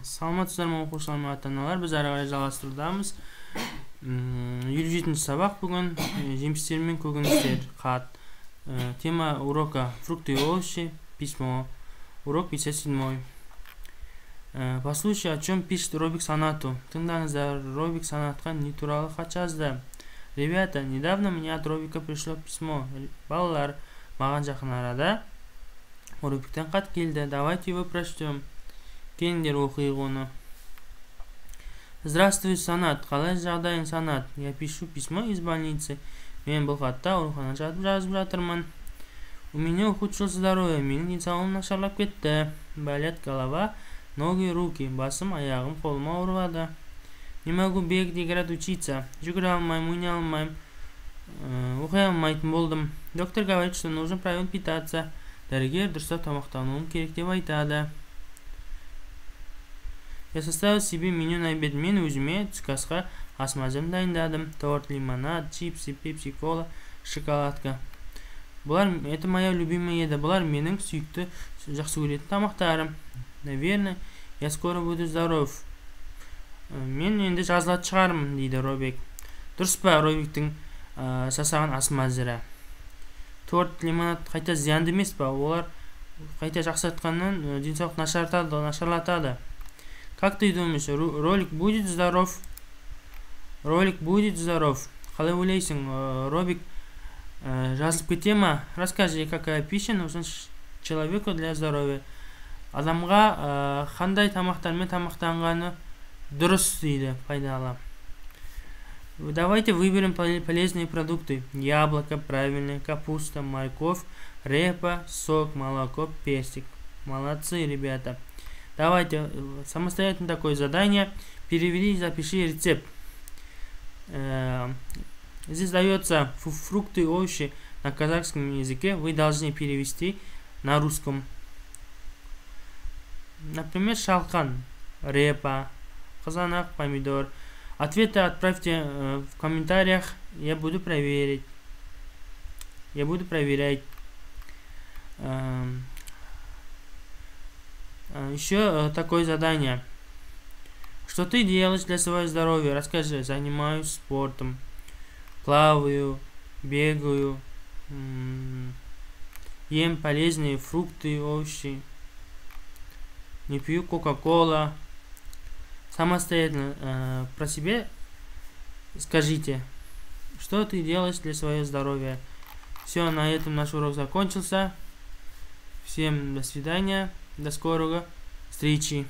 Саламатсыздар ма оқушылар, ата-аналар, біз ары қарай жалғастырудамыз. 107-ші сабақ бүгін. Жемістер мен көкөністер, хат. Тема урока фрукты и овощи, письмо. Урок 57. Послушай, о чем пишет Робик Санату. Тыңдаңыздар, Робик Санатқа не туралы хат жазды. Ребята, недавно мне от Робика пришло письмо. Балалар, маған жақын арада Робиктен хат келді. Давайте его прочтем. Келіңдер оқиық оны. Здравствуй, Санат. Қалай жағдайың, Санат? Я пишу письмо из больницы. Мен бұл хатта ауруханада жатып жазып жатырмын. У меня ухудшилось здоровье. Менің денсаулығым нашарлап кетті. Болят голова, ноги, руки. Басым, аяғым, қолым ауырады. Не могу бегать, играть, учиться. Жүгіре алмаймын, ойнай алмаймын. Оқи алмайтын болдым. Доктор говорит, что нужно правильно питаться. Дәрігер дұрыстап тамақтануым керек деп айтады. Я составил себе меню на обед. Мен өзіме түскі асқа ас мәзірін дайындадым. Торт, лимонад, чипсы, пепси, кола, шоколадка. Это моя любимая еда. Бұлар менің сүйікті, жақсы көретін тамақтарым. Наверное, я скоро буду здоров. Мен енді жазылады шығармын, дейді Робик. Дұрыс па Робиктің жасаған ас мәзірі? Торт, лимонад қайта зиянды емес па? Олар қайта жақсартқаннан денсаулық нашарлатады. Как ты думаешь, ролик будет здоров? Ролик будет здоров. Қалай ойлайсың, Робик жазылып кете ма? Расскажи, какая пища нужна человеку для здоровья. Адамға қандай тамақтармен тамақтанғаны дұрыс, дейді, пайдалы. Давайте выберем полезные продукты. Яблоко, правильно, капуста, морковь, репа, сок, молоко, персик. Молодцы, ребята. Давайте самостоятельно такое задание. Переведи и запиши рецепт. Здесь дается фрукты и овощи на казахском языке. Вы должны перевести на русском. Например, шалкан, репа, казанак, помидор. Ответы отправьте в комментариях. Я буду проверять. Еще такое задание. Что ты делаешь для своего здоровья? Расскажи. Занимаюсь спортом. Плаваю, бегаю. Ем полезные фрукты и овощи. Не пью кока-кола. Самостоятельно про себя скажите, что ты делаешь для своего здоровья. Все, на этом наш урок закончился. Всем до свидания. До скорого встречи.